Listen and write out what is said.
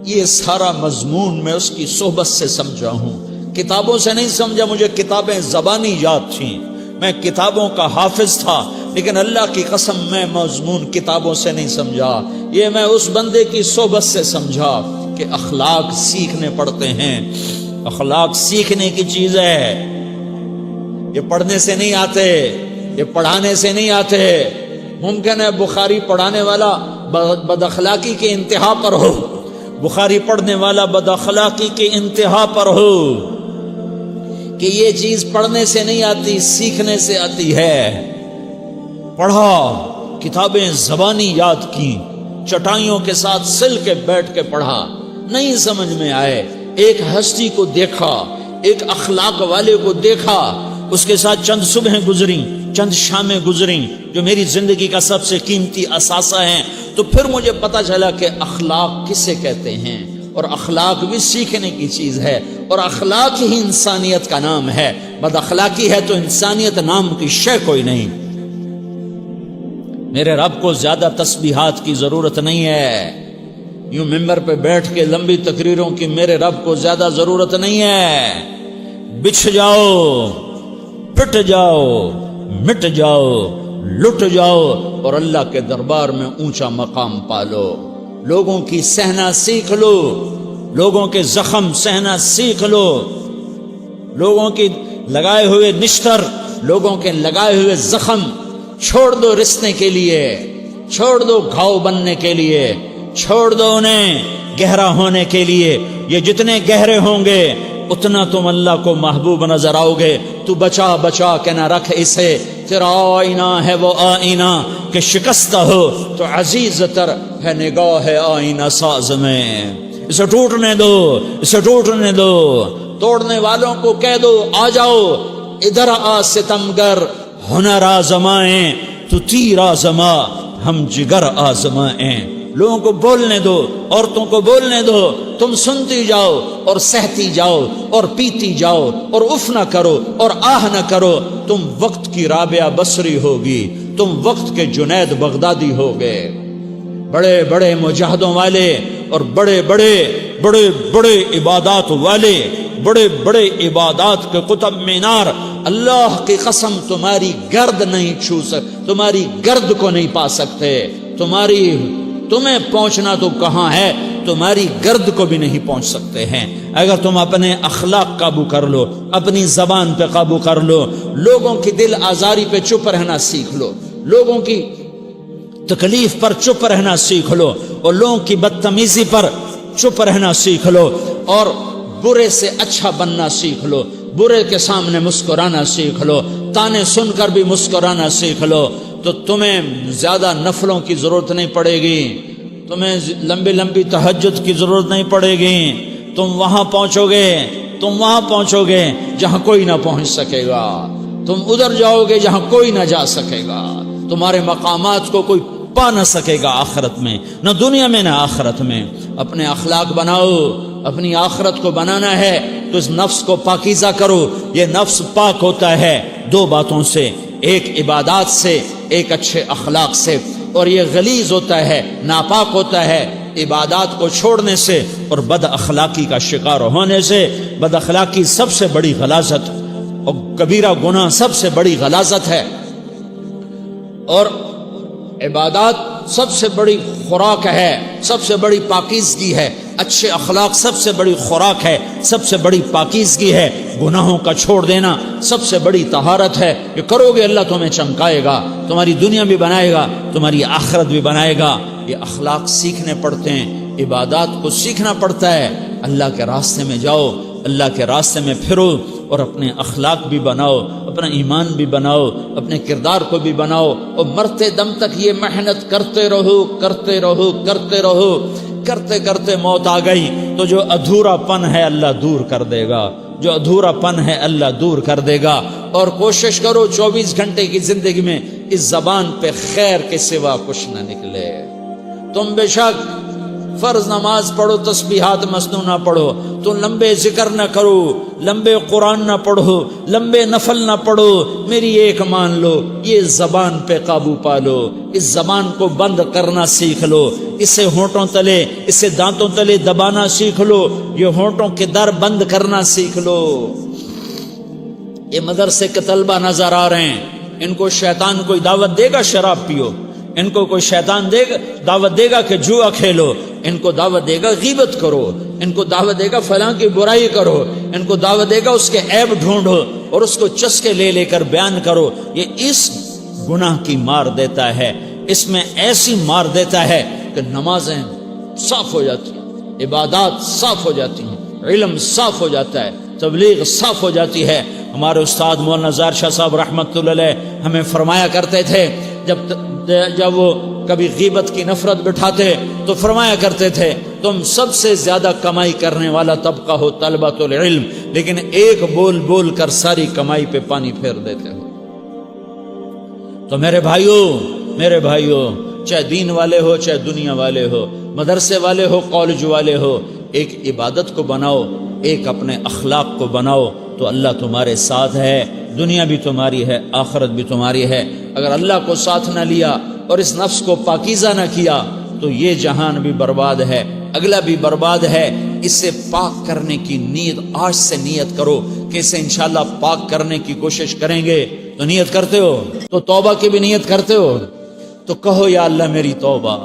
یہ سارا مضمون میں اس کی صحبت سے سمجھا ہوں، کتابوں سے نہیں سمجھا۔ مجھے کتابیں زبانی یاد تھیں، میں کتابوں کا حافظ تھا، لیکن اللہ کی قسم میں مضمون کتابوں سے نہیں سمجھا، یہ میں اس بندے کی صحبت سے سمجھا کہ اخلاق سیکھنے پڑتے ہیں۔ اخلاق سیکھنے کی چیز ہے، یہ پڑھنے سے نہیں آتے، یہ پڑھانے سے نہیں آتے۔ ممکن ہے بخاری پڑھانے والا بد اخلاقی کے انتہا پر ہو، بخاری پڑھنے والا بد اخلاقی کے انتہا پر ہو، کہ یہ چیز پڑھنے سے نہیں آتی، سیکھنے سے آتی ہے۔ پڑھا، کتابیں زبانی یاد کی، چٹائیوں کے ساتھ سل کے بیٹھ کے پڑھا، نہیں سمجھ میں آئے، ایک ہستی کو دیکھا، ایک اخلاق والے کو دیکھا، اس کے ساتھ چند صبحیں گزریں، چند شامیں گزریں جو میری زندگی کا سب سے قیمتی اثاثہ ہیں، تو پھر مجھے پتا چلا کہ اخلاق کسے کہتے ہیں، اور اخلاق بھی سیکھنے کی چیز ہے، اور اخلاق ہی انسانیت کا نام ہے۔ بد اخلاقی ہے تو انسانیت نام کی شے کوئی نہیں۔ میرے رب کو زیادہ تسبیحات کی ضرورت نہیں ہے، یوں ممبر پہ بیٹھ کے لمبی تقریروں کی میرے رب کو زیادہ ضرورت نہیں ہے۔ بچھ جاؤ، پٹ جاؤ، مٹ جاؤ، لٹ جاؤ، اور اللہ کے دربار میں اونچا مقام پالو۔ لوگوں کی سہنا سیکھ لو، لوگوں کے زخم سہنا سیکھ لو، لوگوں کی لگائے ہوئے نشتر، لوگوں کے لگائے ہوئے زخم چھوڑ دو رسنے کے لیے، چھوڑ دو گھاؤ بننے کے لیے، چھوڑ دو انہیں گہرا ہونے کے لیے۔ یہ جتنے گہرے ہوں گے اتنا تم اللہ کو محبوب نظر آؤ گے۔ تو بچا بچا کے نہ رکھ اسے، تیرا آئینہ ہے وہ آئینہ کہ شکستہ ہو تو عزیز تر ہے نگاہ آئینہ ساز میں۔ اسے ٹوٹنے دو، اسے ٹوٹنے دو۔ توڑنے والوں کو کہہ دو آ جاؤ ادھر آ ستمگر، ہنر آزمائیں تو تیر آزما، ہم جگر آزمائیں۔ لوگوں کو بولنے دو، عورتوں کو بولنے دو، تم سنتی جاؤ اور سہتی جاؤ اور پیتی جاؤ اور اف نہ کرو اور آہ نہ کرو۔ تم وقت کی رابعہ بصری ہوگی، تم وقت کے جنید بغدادی ہوگے۔ بڑے بڑے مجاہدوں والے اور بڑے بڑے بڑے بڑے عبادات والے، بڑے بڑے عبادات کے قطب مینار، اللہ کی قسم تمہاری گرد نہیں چھو سکتے، تمہاری گرد کو نہیں پا سکتے۔ تمہیں پہنچنا تو کہاں ہے، تمہاری گرد کو بھی نہیں پہنچ سکتے ہیں۔ اگر تم اپنے اخلاق قابو کر لو، اپنی زبان پہ قابو کر لو، لوگوں کی دل آزاری پہ چپ رہنا سیکھ لو، لوگوں کی تکلیف پر چپ رہنا سیکھ لو، اور لوگوں کی بدتمیزی پر چپ رہنا سیکھ لو، اور برے سے اچھا بننا سیکھ لو، برے کے سامنے مسکرانا سیکھ لو، تانے سن کر بھی مسکرانا سیکھ لو، تو تمہیں زیادہ نفلوں کی ضرورت نہیں پڑے گی، تمہیں لمبی لمبی تہجد کی ضرورت نہیں پڑے گی۔ تم وہاں پہنچو گے، تم وہاں پہنچو گے جہاں کوئی نہ پہنچ سکے گا، تم ادھر جاؤ گے جہاں کوئی نہ جا سکے گا، تمہارے مقامات کو کوئی پا نہ سکے گا آخرت میں، نہ دنیا میں نہ آخرت میں۔ اپنے اخلاق بناؤ، اپنی آخرت کو بنانا ہے تو اس نفس کو پاکیزہ کرو۔ یہ نفس پاک ہوتا ہے دو باتوں سے، ایک عبادات سے، ایک اچھے اخلاق سے، اور یہ غلیظ ہوتا ہے، ناپاک ہوتا ہے عبادات کو چھوڑنے سے اور بد اخلاقی کا شکار ہونے سے۔ بد اخلاقی سب سے بڑی غلاظت اور کبیرہ گناہ سب سے بڑی غلاظت ہے، اور عبادات سب سے بڑی خوراک ہے، سب سے بڑی پاکیزگی ہے۔ اچھے اخلاق سب سے بڑی خوراک ہے، سب سے بڑی پاکیزگی ہے۔ گناہوں کا چھوڑ دینا سب سے بڑی طہارت ہے۔ یہ کرو گے اللہ تمہیں چمکائے گا، تمہاری دنیا بھی بنائے گا، تمہاری آخرت بھی بنائے گا۔ یہ اخلاق سیکھنے پڑتے ہیں، عبادات کو سیکھنا پڑتا ہے۔ اللہ کے راستے میں جاؤ، اللہ کے راستے میں پھرو، اور اپنے اخلاق بھی بناؤ، اپنا ایمان بھی بناؤ، اپنے کردار کو بھی بناؤ، اور مرتے دم تک یہ محنت کرتے رہو، کرتے رہو، کرتے رہو۔ کرتے کرتے موت آ گئی تو جو ادھورا پن ہے اللہ دور کر دے گا، جو ادھورا پن ہے اللہ دور کر دے گا۔ اور کوشش کرو 24 گھنٹے کی زندگی میں اس زبان پہ خیر کے سوا کچھ نہ نکلے۔ تم بے شک فرض نماز پڑھو، تسبیحات مسنونہ پڑھو، تو لمبے ذکر نہ کرو، لمبے قرآن نہ پڑھو، لمبے نفل نہ پڑھو، میری ایک مان لو، یہ زبان پہ قابو پالو، اس زبان کو بند کرنا سیکھ لو، اسے ہونٹوں تلے، اسے دانتوں تلے دبانا سیکھ لو، یہ ہونٹوں کے در بند کرنا سیکھ لو۔ یہ مدرسے کے طلبہ نظر آ رہے ہیں، ان کو شیطان کوئی دعوت دے گا شراب پیو، ان کو کوئی شیطان دعوت دے گا کہ جوا کھیلو، ان کو دعوت دے گا غیبت کرو، ان کو دعوت دے گا فلاں کی برائی کرو، ان کو دعوت دے گا اس کے عیب ڈھونڈو اور اس کو چسکے لے لے کر بیان کرو۔ یہ اس گناہ کی مار دیتا ہے، اس میں ایسی مار دیتا ہے کہ نمازیں صاف ہو جاتی ہیں، عبادات صاف ہو جاتی ہیں، علم صاف ہو جاتا ہے، تبلیغ صاف ہو جاتی ہے۔ ہمارے استاد مولانا ظاہر شاہ صاحب رحمۃ اللہ علیہ ہمیں فرمایا کرتے تھے، جب وہ کبھی غیبت کی نفرت بٹھاتے تو فرمایا کرتے تھے تم سب سے زیادہ کمائی کرنے والا طبقہ ہو طلبۃ العلم، لیکن ایک بول بول کر ساری کمائی پہ پانی پھیر دیتے ہو۔ تو میرے بھائیوں چاہے دین والے ہو، چاہے دنیا والے ہو، مدرسے والے ہو، کالج والے ہو، ایک عبادت کو بناؤ، ایک اپنے اخلاق کو بناؤ، تو اللہ تمہارے ساتھ ہے، دنیا بھی تمہاری ہے، آخرت بھی تمہاری ہے۔ اگر اللہ کو ساتھ نہ لیا اور اس نفس کو پاکیزہ نہ کیا تو یہ جہان بھی برباد ہے، اگلا بھی برباد ہے۔ اسے پاک کرنے کی نیت آج سے نیت کرو کہ اسے انشاءاللہ پاک کرنے کی کوشش کریں گے۔ تو نیت کرتے ہو تو توبہ کی بھی نیت کرتے ہو، تو کہو یا اللہ میری توبہ،